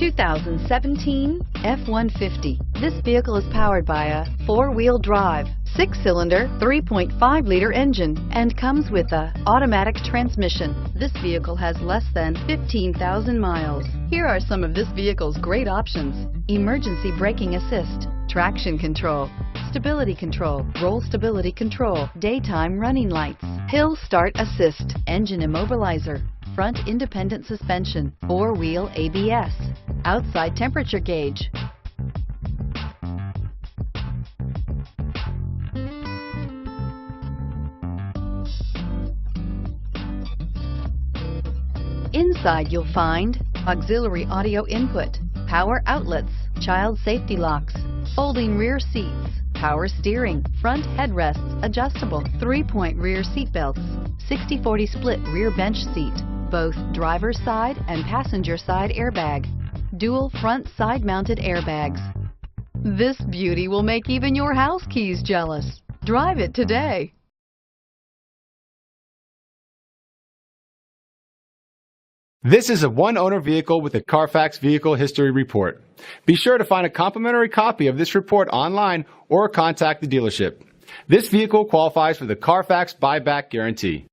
2017 F-150. This vehicle is powered by a four-wheel drive, six-cylinder, 3.5-liter engine, and comes with a automatic transmission. This vehicle has less than 15,000 miles. Here are some of this vehicle's great options: emergency braking assist, traction control, stability control, roll stability control, daytime running lights, hill start assist, engine immobilizer, front independent suspension, four-wheel ABS, outside temperature gauge. Inside you'll find auxiliary audio input, power outlets, child safety locks, folding rear seats, power steering, front headrests adjustable, 3-point rear seat belts, 60/40 split rear bench seat, both driver's side and passenger side airbag, dual front side mounted airbags. This beauty will make even your house keys jealous. Drive it today. This is a one-owner vehicle with a CARFAX Vehicle History Report. Be sure to find a complimentary copy of this report online or contact the dealership. This vehicle qualifies for the CARFAX Buyback Guarantee.